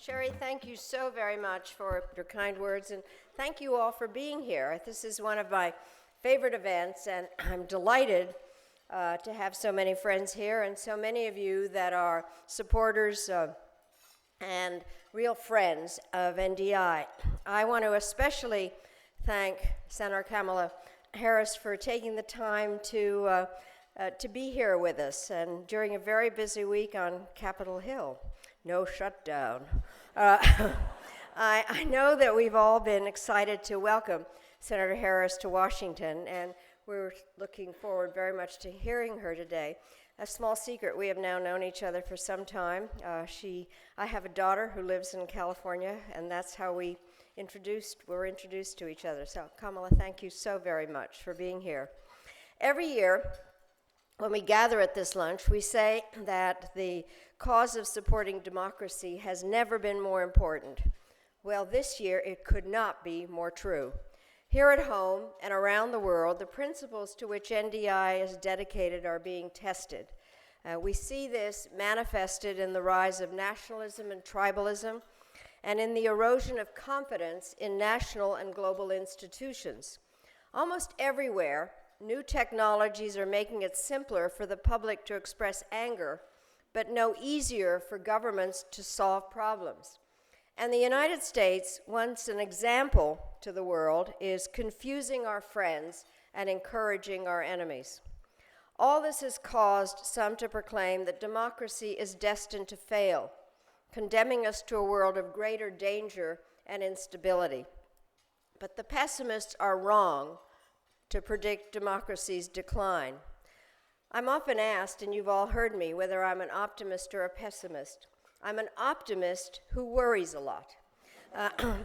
Sherry, thank you so very much for your kind words, and thank you all for being here. This is one of my favorite events, and I'm delighted to have so many friends here and so many of you that are supporters and real friends of NDI. I want to especially thank Senator Kamala Harris for taking the time to be here with us, and during a very busy week on Capitol Hill. No shutdown. I know that we've all been excited to welcome Senator Harris to Washington, and we're looking forward very much to hearing her today. A small secret, we have now known each other for some time. I have a daughter who lives in California, and that's how we were introduced to each other. So Kamala, thank you so very much for being here. Every year, when we gather at this lunch, we say that the cause of supporting democracy has never been more important. Well, this year it could not be more true. Here at home and around the world, the principles to which NDI is dedicated are being tested. We see this manifested in the rise of nationalism and tribalism, and in the erosion of confidence in national and global institutions. Almost everywhere, new technologies are making it simpler for the public to express anger, but no easier for governments to solve problems. And the United States, once an example to the world, is confusing our friends and encouraging our enemies. All this has caused some to proclaim that democracy is destined to fail, condemning us to a world of greater danger and instability. But the pessimists are wrong to predict democracy's decline. I'm often asked, and you've all heard me, whether I'm an optimist or a pessimist. I'm an optimist who worries a lot.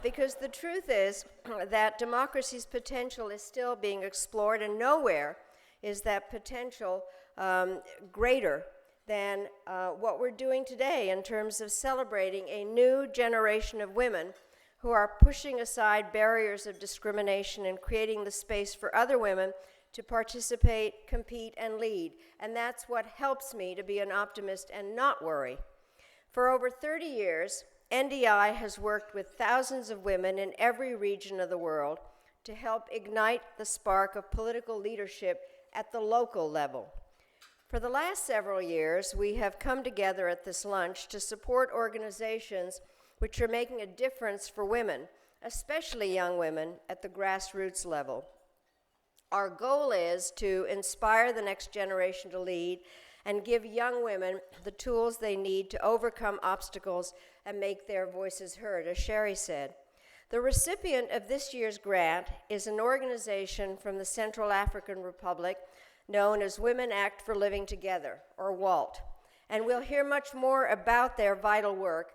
Because the truth is that democracy's potential is still being explored, and nowhere is that potential greater than what we're doing today in terms of celebrating a new generation of women who are pushing aside barriers of discrimination and creating the space for other women to participate, compete, and lead. And that's what helps me to be an optimist and not worry. For over 30 years, NDI has worked with thousands of women in every region of the world to help ignite the spark of political leadership at the local level. For the last several years, we have come together at this lunch to support organizations which are making a difference for women, especially young women, at the grassroots level. Our goal is to inspire the next generation to lead and give young women the tools they need to overcome obstacles and make their voices heard, as Sherry said. The recipient of this year's grant is an organization from the Central African Republic known as Women Act for Living Together, or WALT. And we'll hear much more about their vital work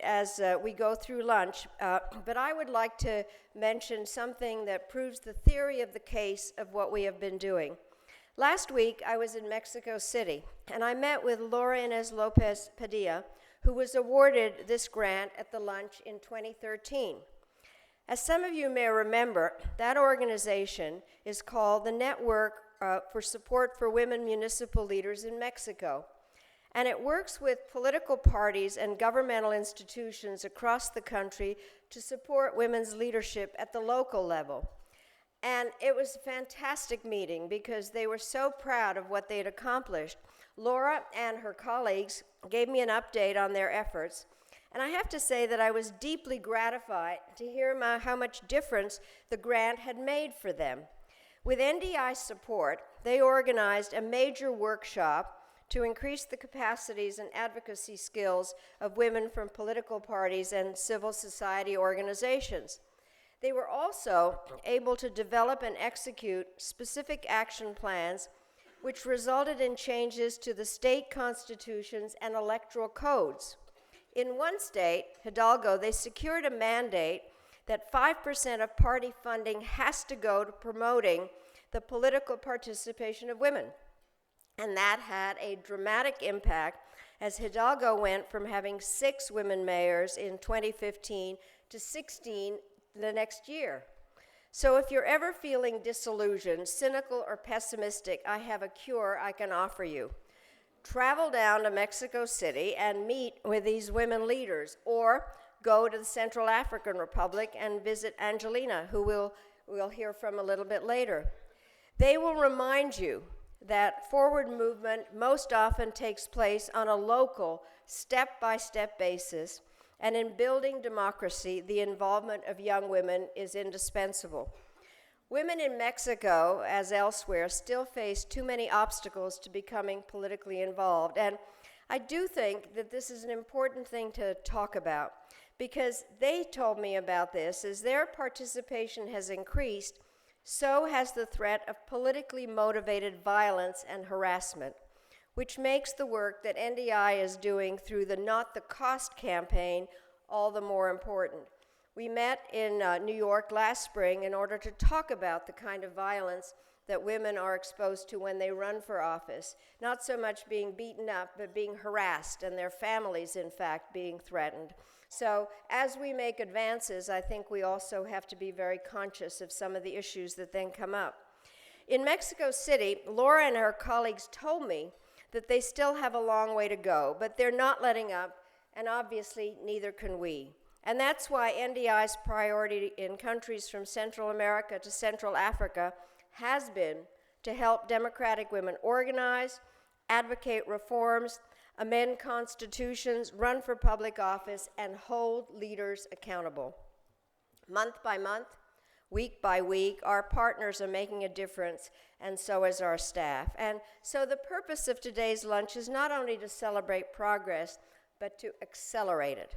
as we go through lunch, but I would like to mention something that proves the theory of the case of what we have been doing. Last week, I was in Mexico City, and I met with Laura Inez Lopez Padilla, who was awarded this grant at the lunch in 2013. As some of you may remember, that organization is called the Network for Support for Women Municipal Leaders in Mexico. And it works with political parties and governmental institutions across the country to support women's leadership at the local level. And it was a fantastic meeting because they were so proud of what they'd accomplished. Laura and her colleagues gave me an update on their efforts, and I have to say that I was deeply gratified to hear how much difference the grant had made for them. With NDI support, they organized a major workshop to increase the capacities and advocacy skills of women from political parties and civil society organizations. They were also able to develop and execute specific action plans which resulted in changes to the state constitutions and electoral codes. In one state, Hidalgo, they secured a mandate that 5% of party funding has to go to promoting the political participation of women. And that had a dramatic impact as Hidalgo went from having 6 women mayors in 2015 to 16 the next year. So if you're ever feeling disillusioned, cynical, or pessimistic, I have a cure I can offer you. travel down to Mexico City and meet with these women leaders, or go to the Central African Republic and visit Angelina, who we'll hear from a little bit later. They will remind you that forward movement most often takes place on a local, step-by-step basis, and in building democracy, the involvement of young women is indispensable. Women in Mexico, as elsewhere, still face too many obstacles to becoming politically involved, and I do think that this is an important thing to talk about, because they told me about this. As their participation has increased, so has the threat of politically motivated violence and harassment, which makes the work that NDI is doing through the Not the Cost campaign all the more important. We met in New York last spring in order to talk about the kind of violence that women are exposed to when they run for office, not so much being beaten up, but being harassed, and their families, in fact, being threatened. So as we make advances, I think we also have to be very conscious of some of the issues that then come up. In Mexico City, Laura and her colleagues told me that they still have a long way to go, but they're not letting up, and obviously neither can we. And that's why NDI's priority in countries from Central America to Central Africa has been to help democratic women organize, advocate reforms, amend constitutions, run for public office, and hold leaders accountable. Month by month, week by week, our partners are making a difference, and so is our staff. And so the purpose of today's lunch is not only to celebrate progress, but to accelerate it.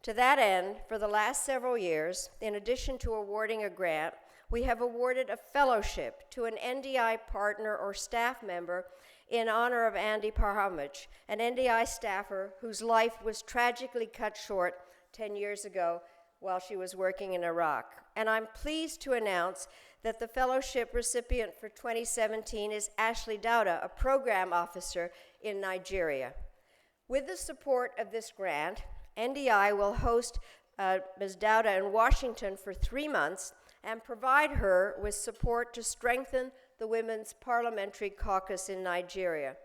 To that end, for the last several years, in addition to awarding a grant, we have awarded a fellowship to an NDI partner or staff member in honor of Andy Parhamich, an NDI staffer whose life was tragically cut short 10 years ago while she was working in Iraq. And I'm pleased to announce that the fellowship recipient for 2017 is Ashley Dauda, a program officer in Nigeria. With the support of this grant, NDI will host Ms. Dauda in Washington for 3 months and provide her with support to strengthen the Women's Parliamentary Caucus in Nigeria.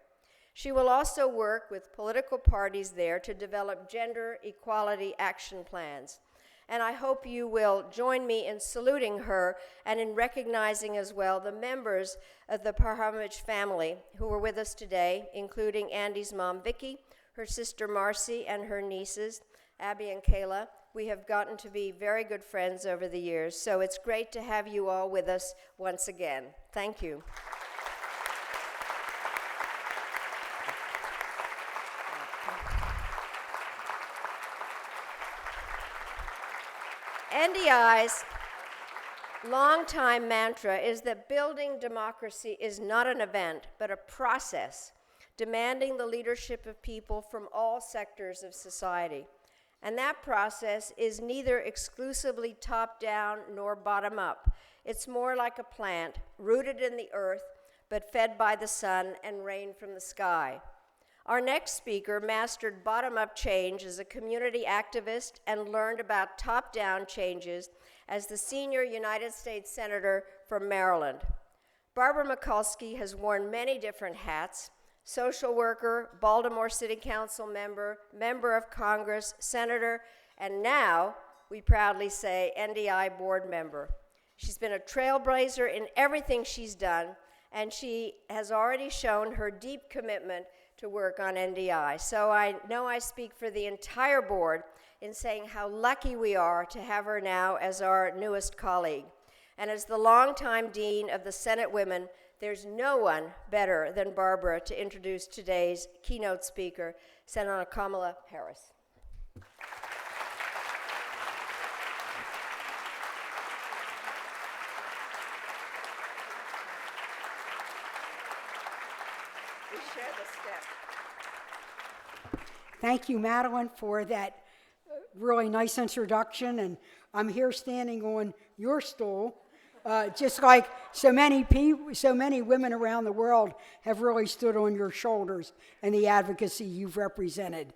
She will also work with political parties there to develop gender equality action plans. And I hope you will join me in saluting her and in recognizing as well the members of the Parhamich family who are with us today, including Andy's mom, Vicky, her sister, Marcy, and her nieces, Abby and Kayla. We have gotten to be very good friends over the years, so it's great to have you all with us once again. Thank you. NDI's longtime mantra is that building democracy is not an event, but a process, demanding the leadership of people from all sectors of society. And that process is neither exclusively top-down nor bottom-up. It's more like a plant, rooted in the earth, but fed by the sun and rain from the sky. Our next speaker mastered bottom-up change as a community activist and learned about top-down changes as the senior United States Senator from Maryland. Barbara Mikulski has worn many different hats: social worker, Baltimore City Council member, member of Congress, senator, and now, we proudly say, NDI board member. She's been a trailblazer in everything she's done, and she has already shown her deep commitment to work on NDI. So I know I speak for the entire board in saying how lucky we are to have her now as our newest colleague. And as the longtime dean of the Senate Women, there's no one better than Barbara to introduce today's keynote speaker, Senator Kamala Harris. We share the step. Thank you, Madeleine, for that really nice introduction. And I'm here standing on your stool, just like so many women around the world have really stood on your shoulders and the advocacy you've represented.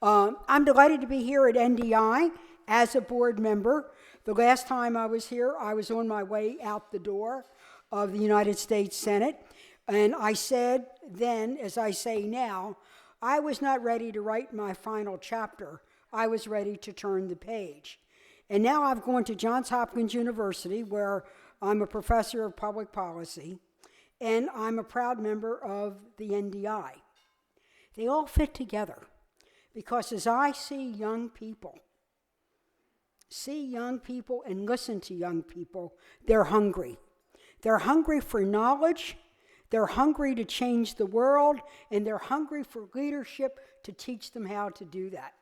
I'm delighted to be here at NDI as a board member. The last time I was here, I was on my way out the door of the United States Senate. And I said then, as I say now, I was not ready to write my final chapter. I was ready to turn the page. And now I've gone to Johns Hopkins University, where I'm a professor of public policy, and I'm a proud member of the NDI. They all fit together, because as I see young people and listen to young people, they're hungry. They're hungry for knowledge, they're hungry to change the world, and they're hungry for leadership to teach them how to do that.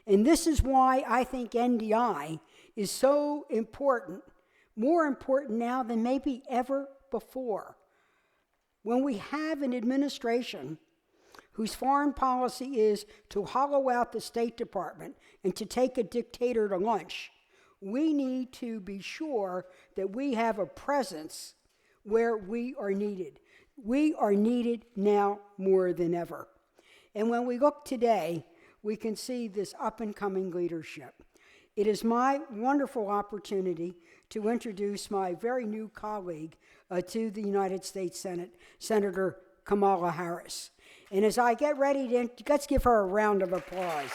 And this is why I think NDI is so important, more important now than maybe ever before. When we have an administration whose foreign policy is to hollow out the State Department and to take a dictator to lunch, we need to be sure that we have a presence where we are needed. We are needed now more than ever. And when we look today, we can see this up-and-coming leadership. It is my wonderful opportunity to introduce my very new colleague to the United States Senate, Senator Kamala Harris. And as I get ready let's give her a round of applause.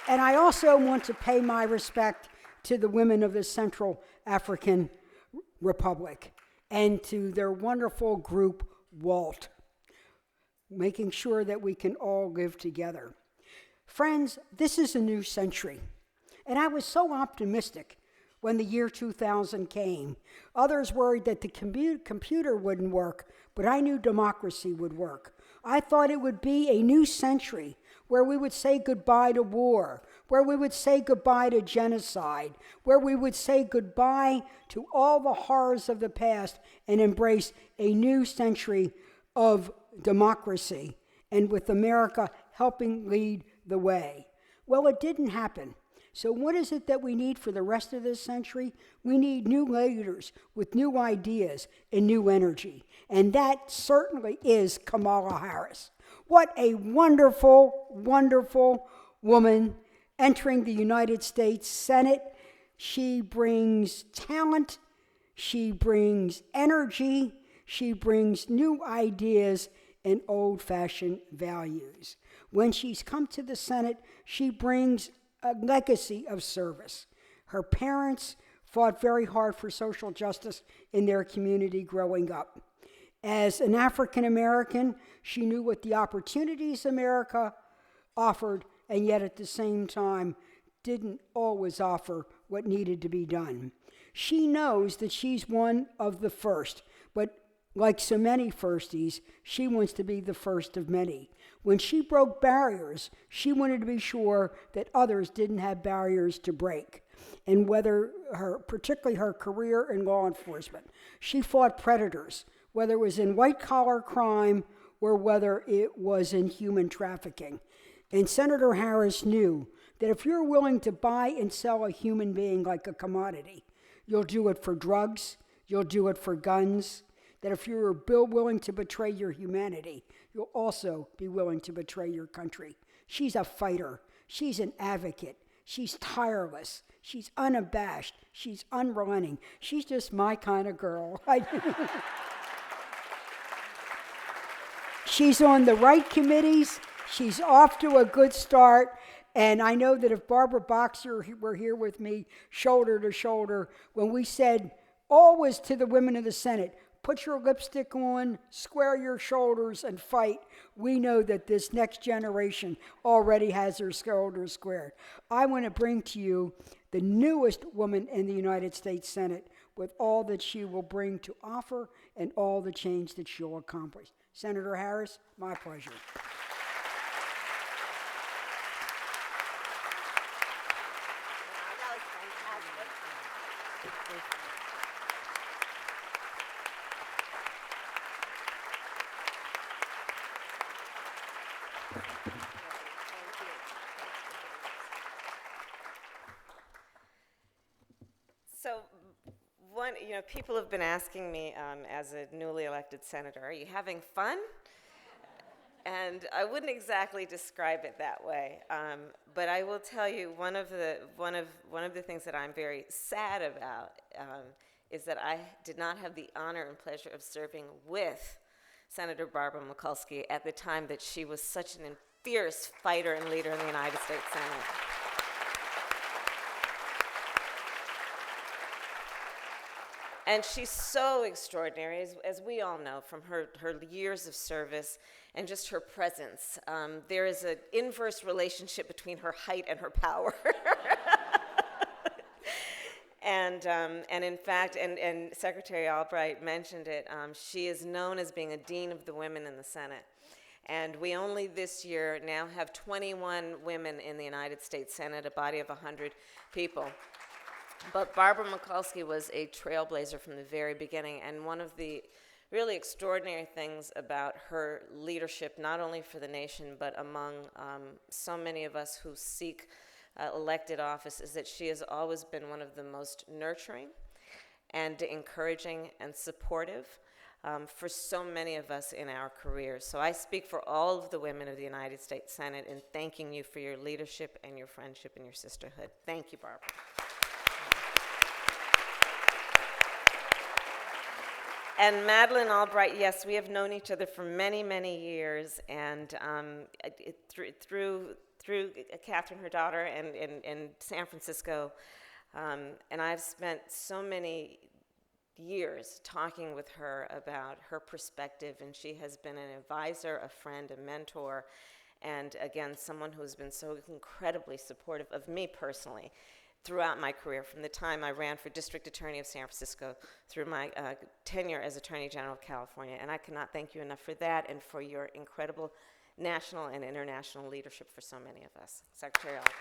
And I also want to pay my respect to the women of the Central African Republic and to their wonderful group, WALT, making sure that we can all live together. Friends, this is a new century, and I was so optimistic when the year 2000 came. Others worried that the computer wouldn't work, but I knew democracy would work. I thought it would be a new century where we would say goodbye to war, where we would say goodbye to genocide, where we would say goodbye to all the horrors of the past and embrace a new century of democracy, and with America helping lead the way. Well, it didn't happen. So what is it that we need for the rest of this century? We need new leaders with new ideas and new energy. And that certainly is Kamala Harris. What a wonderful, wonderful woman entering the United States Senate. She brings talent, she brings energy, she brings new ideas and old-fashioned values. When she's come to the Senate, she brings a legacy of service. Her parents fought very hard for social justice in their community growing up. As an African American, she knew what the opportunities America offered, and yet at the same time didn't always offer what needed to be done. She knows that she's one of the first, but like so many firsties, she wants to be the first of many. When she broke barriers, she wanted to be sure that others didn't have barriers to break. And particularly her career in law enforcement, she fought predators, whether it was in white-collar crime or whether it was in human trafficking. And Senator Harris knew that if you're willing to buy and sell a human being like a commodity, you'll do it for drugs, you'll do it for guns, that if you're willing to betray your humanity, you'll also be willing to betray your country. She's a fighter. She's an advocate. She's tireless. She's unabashed. She's unrelenting. She's just my kind of girl. She's on the right committees. She's off to a good start. And I know that if Barbara Boxer were here with me, shoulder to shoulder, when we said always to the women of the Senate, put your lipstick on, square your shoulders, and fight, we know that this next generation already has their shoulders squared. I want to bring to you the newest woman in the United States Senate with all that she will bring to offer and all the change that she'll accomplish. Senator Harris, my pleasure. So, people have been asking me as a newly elected senator, are you having fun? And I wouldn't exactly describe it that way, but I will tell you one of the things that I'm very sad about is that I did not have the honor and pleasure of serving with Senator Barbara Mikulski at the time that she was such an fierce fighter and leader in the United States Senate. And she's so extraordinary, as we all know, from her years of service and just her presence. There is an inverse relationship between her height and her power. And in fact, and Secretary Albright mentioned it, she is known as being a dean of the women in the Senate. And we only this year now have 21 women in the United States Senate, a body of 100 people. But Barbara Mikulski was a trailblazer from the very beginning, and one of the really extraordinary things about her leadership, not only for the nation, but among so many of us who seek elected office, is that she has always been one of the most nurturing and encouraging and supportive for so many of us in our careers. So I speak for all of the women of the United States Senate in thanking you for your leadership and your friendship and your sisterhood. Thank you, Barbara. And Madeleine Albright, yes, we have known each other for many, many years, and through Catherine, her daughter, and in San Francisco, and I've spent so many years talking with her about her perspective, and she has been an advisor, a friend, a mentor, and again, someone who has been so incredibly supportive of me personally throughout my career, from the time I ran for District Attorney of San Francisco through my tenure as Attorney General of California. And I cannot thank you enough for that and for your incredible national and international leadership for so many of us. Secretary Albright.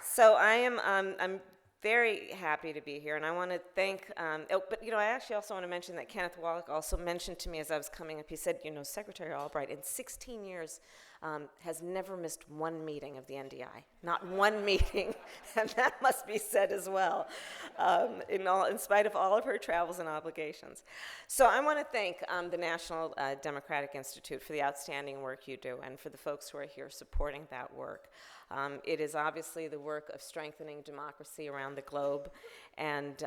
So I'm very happy to be here, and I want to thank, but I actually also want to mention that Kenneth Wallach also mentioned to me as I was coming up, he said, Secretary Albright, in 16 years, has never missed one meeting of the NDI, not one meeting, and that must be said as well, in spite of all of her travels and obligations. So I want to thank the National Democratic Institute for the outstanding work you do, and for the folks who are here supporting that work. It is obviously the work of strengthening democracy around the globe, and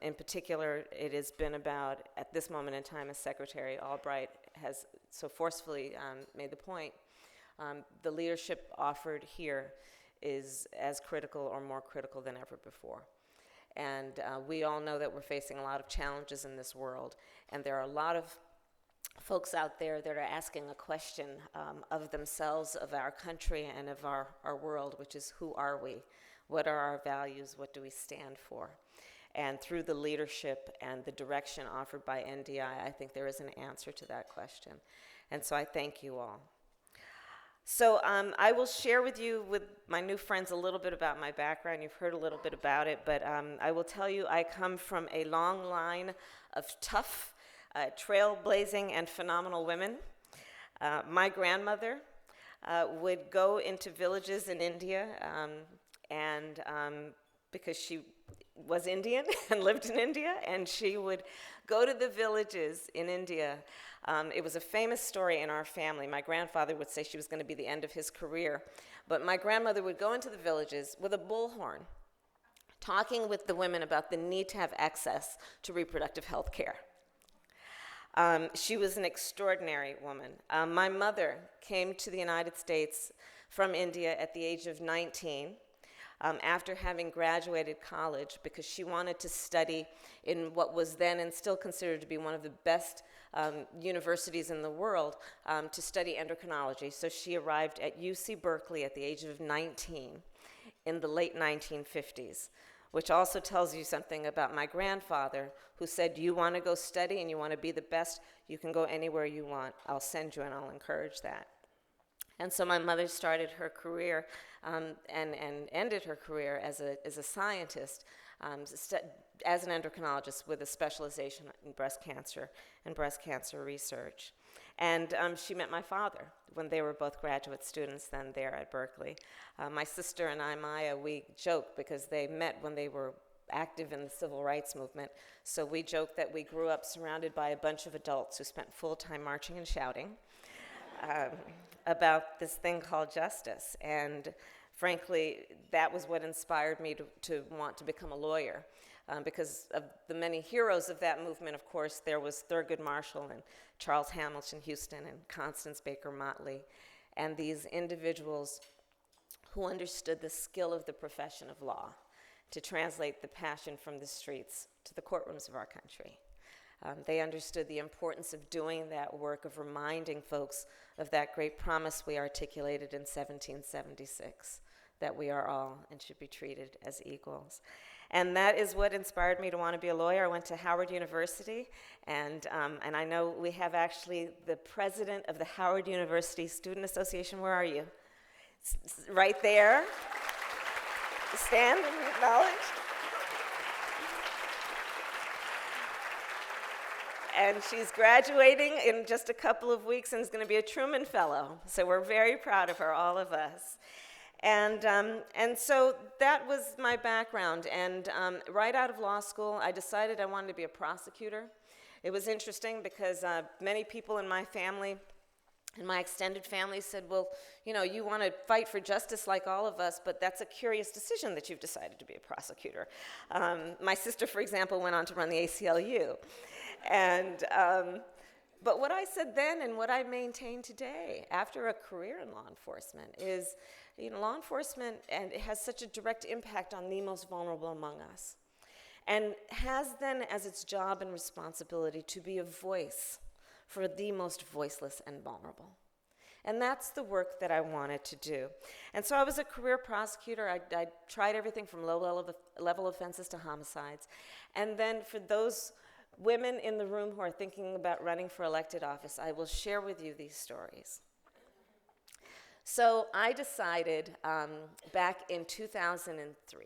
in particular, it has been about, at this moment in time, as Secretary Albright has so forcefully made the point, the leadership offered here is as critical or more critical than ever before. And we all know that we're facing a lot of challenges in this world, and there are a lot of folks out there that are asking a question of themselves, of our country, and of our world, which is, who are we? What are our values? What do we stand for? And through the leadership and the direction offered by NDI, I think there is an answer to that question. And so I thank you all. So I will share with you, with my new friends, a little bit about my background. You've heard a little bit about it, but I will tell you I come from a long line of tough, trailblazing and phenomenal women. My grandmother would go into villages in India, and because she was Indian and lived in India, and she would go to the villages in India. It was a famous story in our family. My grandfather would say she was going to be the end of his career, but my grandmother would go into the villages with a bullhorn, talking with the women about the need to have access to reproductive health care. She was an extraordinary woman. My mother came to the United States from India at the age of 19 after having graduated college, because she wanted to study in what was then and still considered to be one of the best universities in the world to study endocrinology. So she arrived at UC Berkeley at the age of 19 in the late 1950s. Which also tells you something about my grandfather, who said, you want to go study and you want to be the best, you can go anywhere you want. I'll send you and I'll encourage that. And so my mother started her career and ended her career as a scientist, as an endocrinologist with a specialization in breast cancer and breast cancer research. And she met my father when they were both graduate students then there at Berkeley. My sister and I, Maya, we joke because they met when they were active in the civil rights movement. So we joke that we grew up surrounded by a bunch of adults who spent full time marching and shouting about this thing called justice. And Frankly, that was what inspired me to want to become a lawyer. Because of the many heroes of that movement, of course, there was Thurgood Marshall and Charles Hamilton Houston and Constance Baker Motley, and these individuals who understood the skill of the profession of law to translate the passion from the streets to the courtrooms of our country. They understood the importance of doing that work, of reminding folks of that great promise we articulated in 1776, that we are all and should be treated as equals. And that is what inspired me to want to be a lawyer. I went to Howard University, and I know we have actually the president of the Howard University Student Association. Where are you? Right there. Stand and acknowledge. And she's graduating in just a couple of weeks and is going to be a Truman Fellow. So we're very proud of her, all of us. And so that was my background. And right out of law school, I decided I wanted to be a prosecutor. It was interesting because many people in my family, in my extended family, said, well, you know, you want to fight for justice like all of us, but that's a curious decision that you've decided to be a prosecutor. My sister, for example, went on to run the ACLU. But what I said then and what I maintain today after a career in law enforcement is, you know, law enforcement and it has such a direct impact on the most vulnerable among us, and has then as its job and responsibility to be a voice for the most voiceless and vulnerable. And that's the work that I wanted to do. And so I was a career prosecutor. I tried everything from low-level offenses to homicides. And then for those women in the room who are thinking about running for elected office, I will share with you these stories. So I decided back in 2003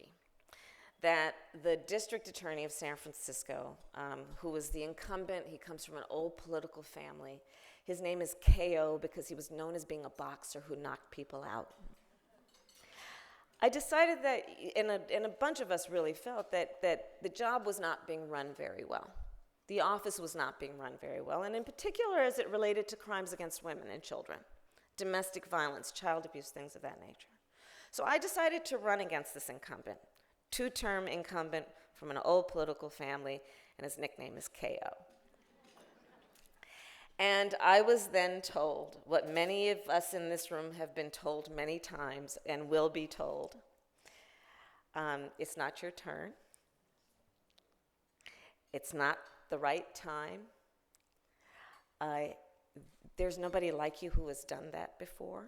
that the district attorney of San Francisco, who was the incumbent, he comes from an old political family. His name is KO because he was known as being a boxer who knocked people out. I decided that, and a bunch of us really felt that the job was not being run very well. The office was not being run very well, and in particular as it related to crimes against women and children, domestic violence, child abuse, things of that nature. So I decided to run against this incumbent, two-term incumbent from an old political family, and his nickname is KO. And I was then told what many of us in this room have been told many times and will be told. It's not your turn. It's not the right time. There's nobody like you who has done that before.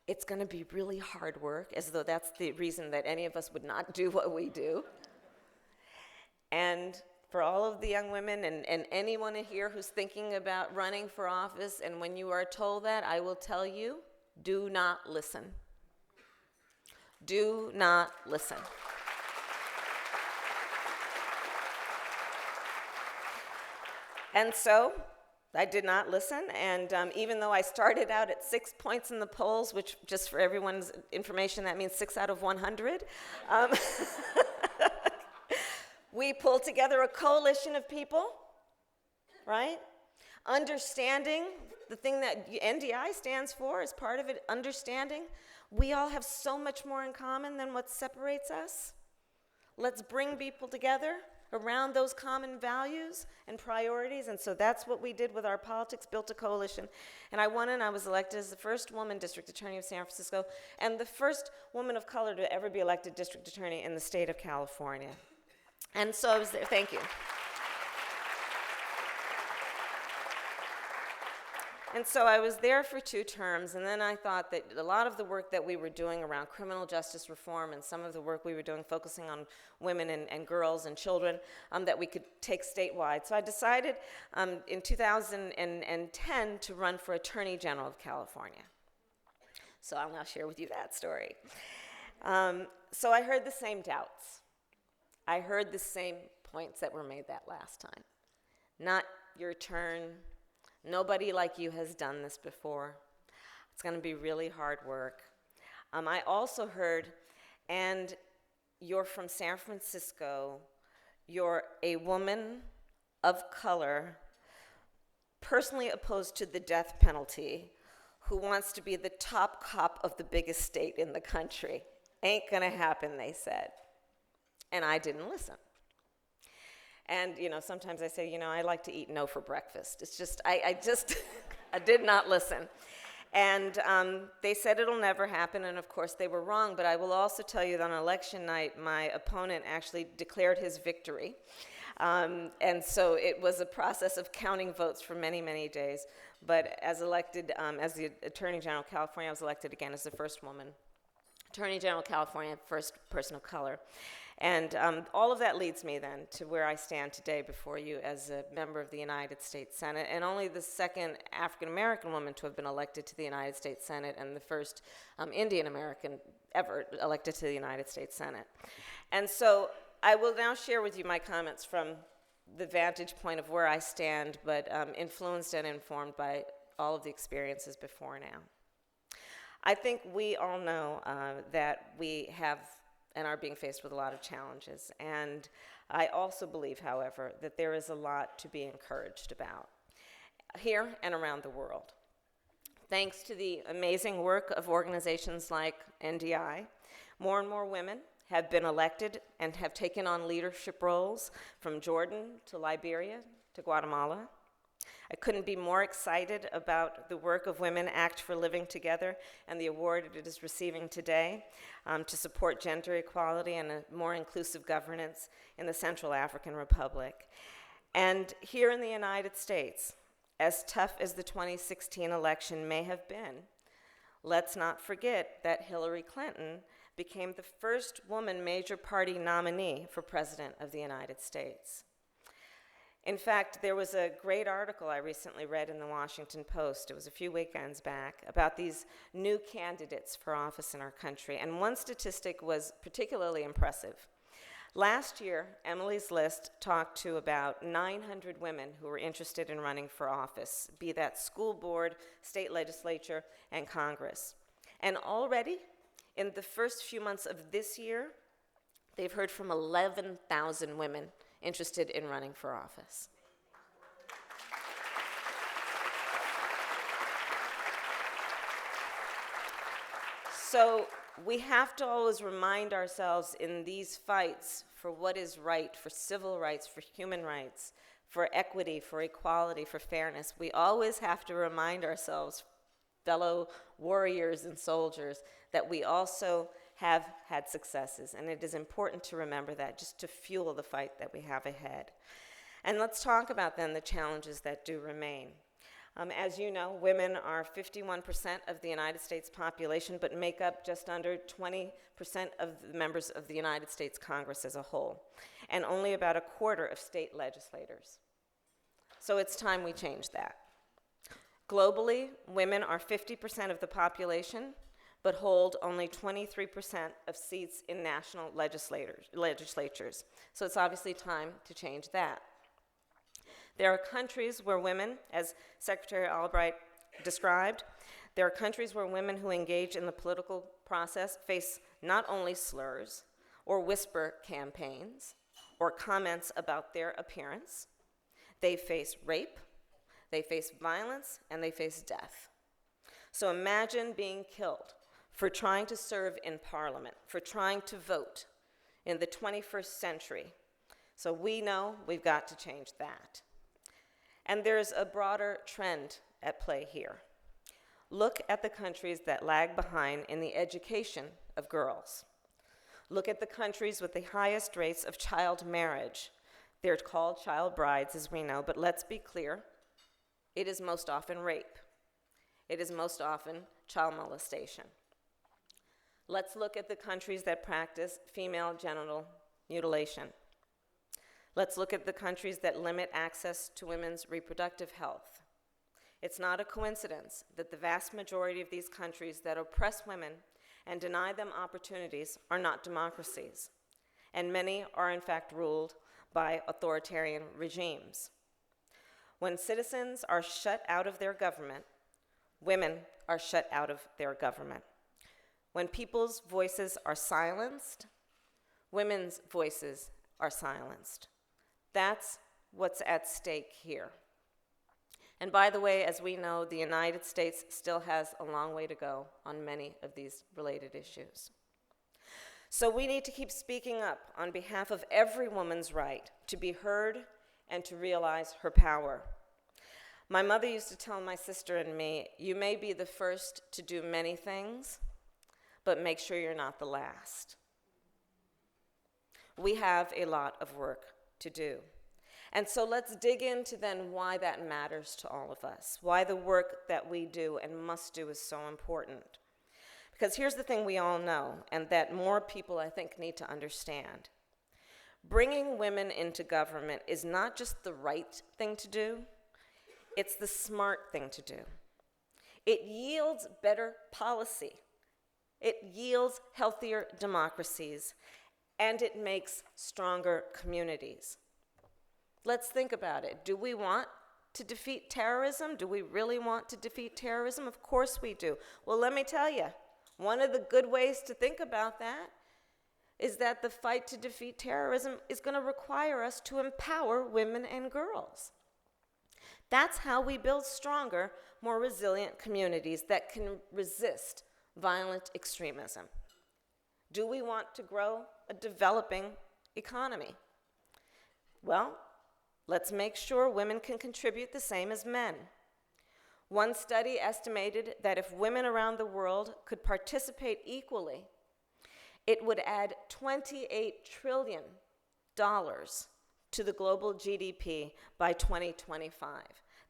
It's going to be really hard work, as though that's the reason that any of us would not do what we do. And for all of the young women and anyone here who's thinking about running for office, and when you are told that, I will tell you, do not listen. Do not listen. And so I did not listen, and even though I started out at 6 points in the polls, which just for everyone's information, that means 6 out of 100, we pulled together a coalition of people, right? Understanding the thing that NDI stands for is part of it, understanding we all have so much more in common than what separates us. Let's bring people together around those common values and priorities, and so that's what we did with our politics, built a coalition. And I won, and I was elected as the first woman district attorney of San Francisco and the first woman of color to ever be elected district attorney in the state of California. And so I was there. Thank you. And so I was there for 2 terms, and then I thought that a lot of the work that we were doing around criminal justice reform and some of the work we were doing focusing on women and girls and children that we could take statewide. So I decided in 2010 to run for Attorney General of California. So I'll now share with you that story. So I heard the same doubts. I heard the same points that were made that last time. Not your turn. Nobody like you has done this before. It's going to be really hard work. I also heard, and you're from San Francisco, you're a woman of color, personally opposed to the death penalty, who wants to be the top cop of the biggest state in the country. Ain't gonna happen, they said. And I didn't listen. And, sometimes I say, I like to eat no for breakfast. It's just, I did not listen. And they said it'll never happen, and of course they were wrong, but I will also tell you that on election night, my opponent actually declared his victory. And so it was a process of counting votes for many, many days. But as elected, as the Attorney General of California, I was elected again as the first woman Attorney General of California, first person of color. And all of that leads me then to where I stand today before you as a member of the United States Senate, and only the second African-American woman to have been elected to the United States Senate, and the first Indian-American ever elected to the United States Senate. And so I will now share with you my comments from the vantage point of where I stand, but influenced and informed by all of the experiences before now. I think we all know that we have and are being faced with a lot of challenges. And I also believe, however, that there is a lot to be encouraged about here and around the world. Thanks to the amazing work of organizations like NDI, more and more women have been elected and have taken on leadership roles from Jordan to Liberia to Guatemala. I couldn't be more excited about the work of Women Act for Living Together and the award it is receiving today to support gender equality and a more inclusive governance in the Central African Republic. And here in the United States, as tough as the 2016 election may have been, let's not forget that Hillary Clinton became the first woman major party nominee for President of the United States. In fact, there was a great article I recently read in the Washington Post, it was a few weekends back, about these new candidates for office in our country, and one statistic was particularly impressive. Last year, Emily's List talked to about 900 women who were interested in running for office, be that school board, state legislature, and Congress. And already, in the first few months of this year, they've heard from 11,000 women interested in running for office. So we have to always remind ourselves in these fights for what is right, for civil rights, for human rights, for equity, for equality, for fairness, we always have to remind ourselves, fellow warriors and soldiers, that we also have had successes, and it is important to remember that just to fuel the fight that we have ahead. And let's talk about then the challenges that do remain. As you know, women are 51% of the United States population, but make up just under 20% of the members of the United States Congress as a whole, and only about a quarter of state legislators. So it's time we change that. Globally, women are 50% of the population, but hold only 23% of seats in national legislatures. So it's obviously time to change that. There are countries where women, as Secretary Albright described, there are countries where women who engage in the political process face not only slurs or whisper campaigns or comments about their appearance, they face rape, they face violence, and they face death. So imagine being killed for trying to serve in Parliament, for trying to vote in the 21st century. So we know we've got to change that. And there's a broader trend at play here. Look at the countries that lag behind in the education of girls. Look at the countries with the highest rates of child marriage. They're called child brides, as we know, but let's be clear, it is most often rape. It is most often child molestation. Let's look at the countries that practice female genital mutilation. Let's look at the countries that limit access to women's reproductive health. It's not a coincidence that the vast majority of these countries that oppress women and deny them opportunities are not democracies, and many are in fact ruled by authoritarian regimes. When citizens are shut out of their government, women are shut out of their government. When people's voices are silenced, women's voices are silenced. That's what's at stake here. And by the way, as we know, the United States still has a long way to go on many of these related issues. So we need to keep speaking up on behalf of every woman's right to be heard and to realize her power. My mother used to tell my sister and me, you may be the first to do many things, but make sure you're not the last. We have a lot of work to do. And so let's dig into then why that matters to all of us, why the work that we do and must do is so important. Because here's the thing we all know, and that more people, I think, need to understand. Bringing women into government is not just the right thing to do, it's the smart thing to do. It yields better policy. It yields healthier democracies, and it makes stronger communities. Let's think about it. Do we want to defeat terrorism? Do we really want to defeat terrorism? Of course we do. Well, let me tell you, one of the good ways to think about that is that the fight to defeat terrorism is going to require us to empower women and girls. That's how we build stronger, more resilient communities that can resist violent extremism. Do we want to grow a developing economy? Well, let's make sure women can contribute the same as men. One study estimated that if women around the world could participate equally, it would add $28 trillion to the global GDP by 2025.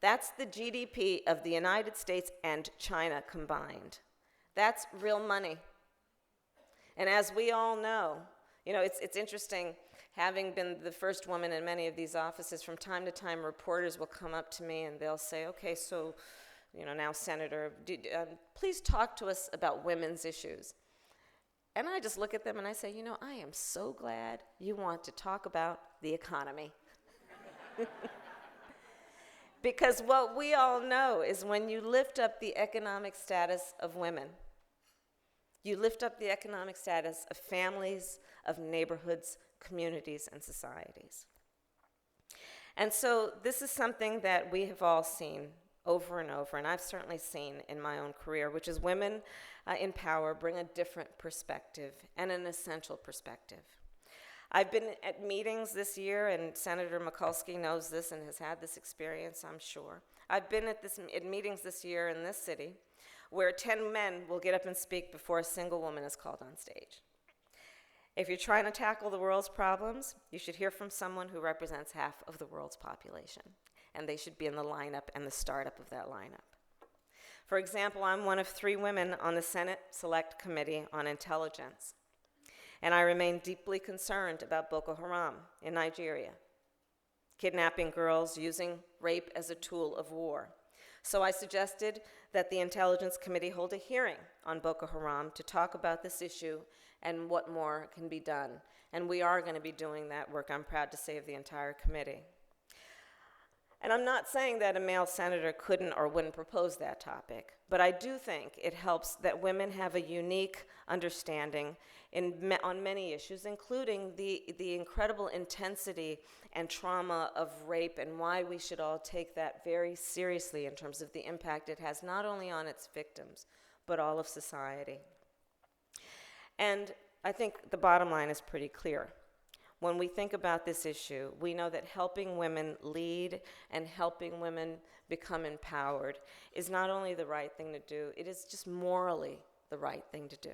That's the GDP of the United States and China combined. That's real money. And as we all know, it's interesting, having been the first woman in many of these offices, from time to time reporters will come up to me and they'll say, okay, so, now Senator, please talk to us about women's issues. And I just look at them and I say, I am so glad you want to talk about the economy. Because what we all know is when you lift up the economic status of women, you lift up the economic status of families, of neighborhoods, communities, and societies. And so this is something that we have all seen over and over, and I've certainly seen in my own career, which is women in power bring a different perspective and an essential perspective. I've been at meetings this year, and Senator Mikulski knows this and has had this experience, I'm sure. I've been at meetings this year in this city where 10 men will get up and speak before a single woman is called on stage. If you're trying to tackle the world's problems, you should hear from someone who represents half of the world's population, and they should be in the lineup and the startup of that lineup. For example, I'm one of 3 women on the Senate Select Committee on Intelligence, and I remain deeply concerned about Boko Haram in Nigeria, kidnapping girls, using rape as a tool of war. So I suggested that the Intelligence Committee hold a hearing on Boko Haram to talk about this issue and what more can be done. And we are going to be doing that work, I'm proud to say, of the entire committee. And I'm not saying that a male senator couldn't or wouldn't propose that topic, but I do think it helps that women have a unique understanding on many issues, including the incredible intensity and trauma of rape and why we should all take that very seriously in terms of the impact it has not only on its victims, but all of society. And I think the bottom line is pretty clear. When we think about this issue, we know that helping women lead and helping women become empowered is not only the right thing to do, it is just morally the right thing to do.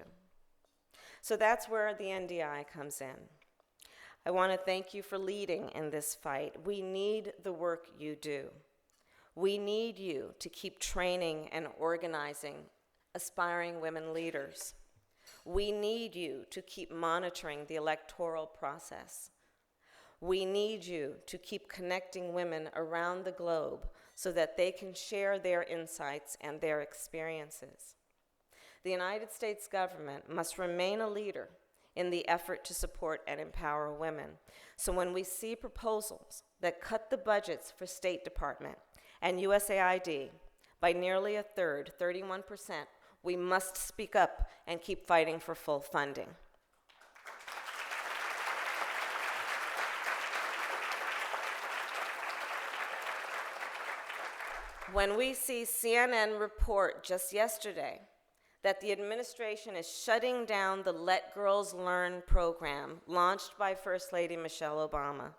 So that's where the NDI comes in. I want to thank you for leading in this fight. We need the work you do. We need you to keep training and organizing aspiring women leaders. We need you to keep monitoring the electoral process. We need you to keep connecting women around the globe so that they can share their insights and their experiences. The United States government must remain a leader in the effort to support and empower women. So when we see proposals that cut the budgets for State Department and USAID by nearly a third, 31%, we must speak up and keep fighting for full funding. when we see CNN report just yesterday that the administration is shutting down the Let Girls Learn program launched by First Lady Michelle Obama,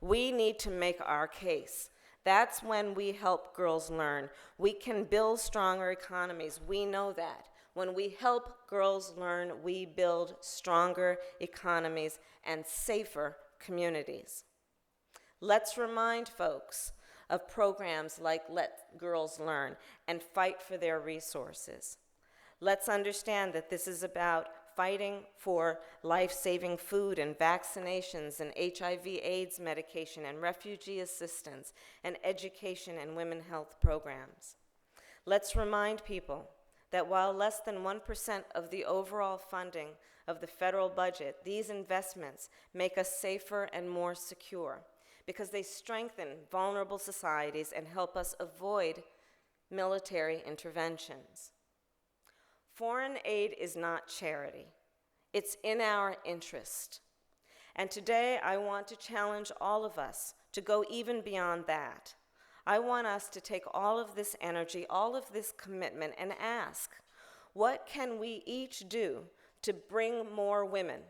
we need to make our case. That's when we help girls learn. We can build stronger economies. We know that. When we help girls learn, we build stronger economies and safer communities. Let's remind folks of programs like Let Girls Learn and fight for their resources. Let's understand that this is about fighting for life-saving food and vaccinations and HIV/AIDS medication and refugee assistance and education and women's health programs. Let's remind people that while less than 1% of the overall funding of the federal budget, these investments make us safer and more secure because they strengthen vulnerable societies and help us avoid military interventions. Foreign aid is not charity. It's in our interest. And today I want to challenge all of us to go even beyond that. I want us to take all of this energy, all of this commitment, and ask, what can we each do to bring more women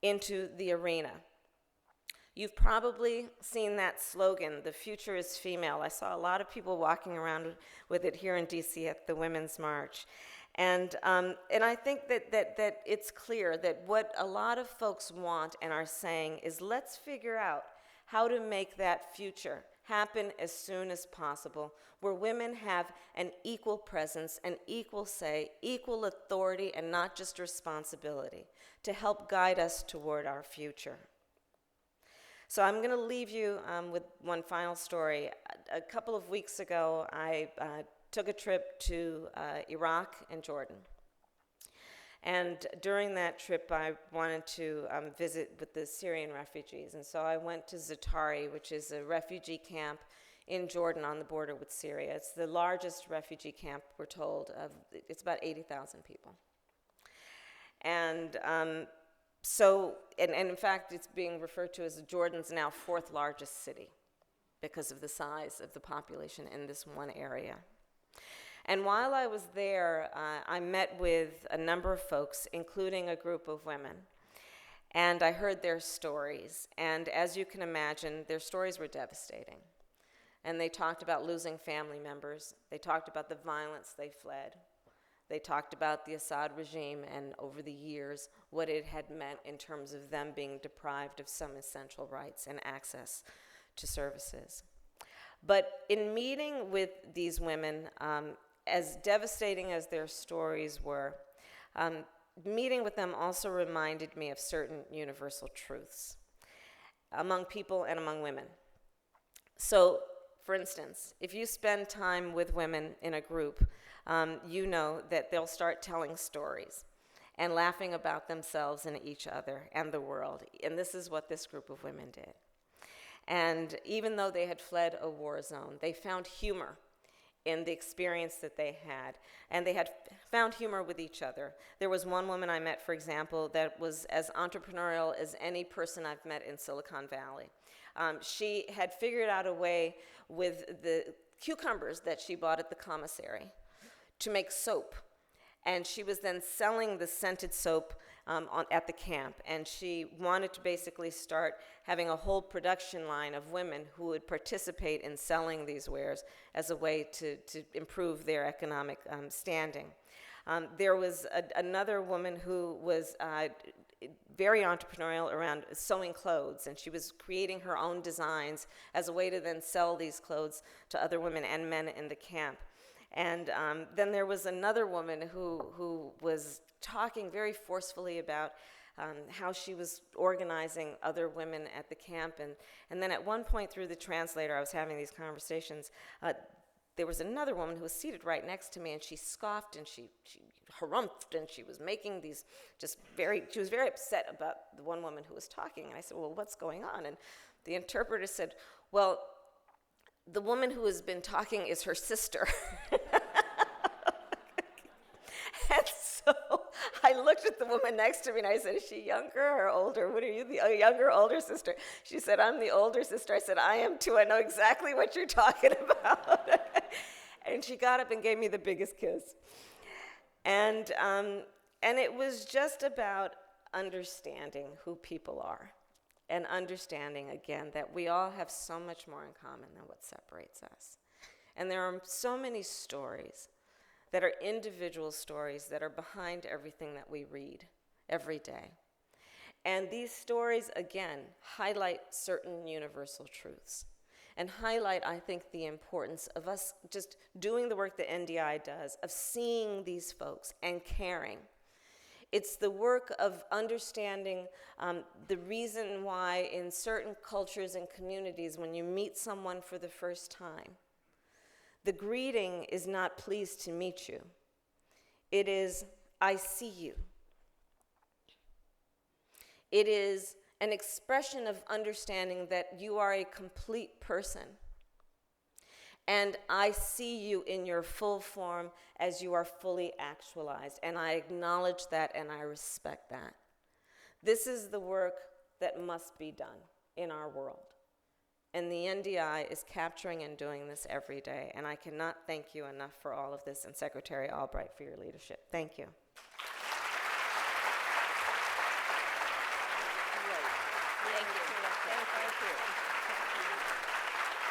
into the arena? You've probably seen that slogan, "The future is female." I saw a lot of people walking around with it here in DC at the Women's March. And I think that it's clear that what a lot of folks want and are saying is, let's figure out how to make that future happen as soon as possible, where women have an equal presence, an equal say, equal authority, and not just responsibility, to help guide us toward our future. So I'm going to leave you with one final story. A couple of weeks ago, I took a trip to Iraq and Jordan. And during that trip, I wanted to visit with the Syrian refugees. And so I went to Zatari, which is a refugee camp in Jordan on the border with Syria. It's the largest refugee camp, we're told. It's about 80,000 people. And and in fact, it's being referred to as Jordan's now fourth largest city because of the size of the population in this one area. And while I was there, I met with a number of folks, including a group of women, and I heard their stories. And as you can imagine, their stories were devastating. And they talked about losing family members. They talked about the violence they fled. They talked about the Assad regime and over the years what it had meant in terms of them being deprived of some essential rights and access to services. But in meeting with these women, as devastating as their stories were, meeting with them also reminded me of certain universal truths among people and among women. So, for instance, if you spend time with women in a group, you know that they'll start telling stories and laughing about themselves and each other and the world. And this is what this group of women did. And even though they had fled a war zone, they found humor in the experience that they had. And they had found humor with each other. There was one woman I met, for example, that was as entrepreneurial as any person I've met in Silicon Valley. She had figured out a way with the cucumbers that she bought at the commissary to make soap. And she was then selling the scented soap at the camp. And she wanted to basically start having a whole production line of women who would participate in selling these wares as a way to improve their economic standing. There was another woman who was very entrepreneurial around sewing clothes, and she was creating her own designs as a way to then sell these clothes to other women and men in the camp. And then there was another woman who was talking very forcefully about how she was organizing other women at the camp. And then at one point through the translator, I was having these conversations, there was another woman who was seated right next to me, and she scoffed and she harumphed, and she was making these she was very upset about the one woman who was talking. And I said, well, what's going on? And the interpreter said, well, the woman who has been talking is her sister. And so I looked at the woman next to me and I said, is she younger or older? What are you, the younger or older sister? She said, I'm the older sister. I said, I am too. I know exactly what you're talking about. And she got up and gave me the biggest kiss. And it was just about understanding who people are and understanding, again, that we all have so much more in common than what separates us. And there are so many stories that are individual stories that are behind everything that we read every day. And these stories, again, highlight certain universal truths and highlight, I think, the importance of us just doing the work that NDI does, of seeing these folks and caring. It's the work of understanding the reason why in certain cultures and communities, when you meet someone for the first time, the greeting is not pleased to meet you. It is, I see you. It is an expression of understanding that you are a complete person. And I see you in your full form as you are fully actualized. And I acknowledge that and I respect that. This is the work that must be done in our world. And the NDI is capturing and doing this every day. And I cannot thank you enough for all of this, and Secretary Albright for your leadership. Thank you. Thank you.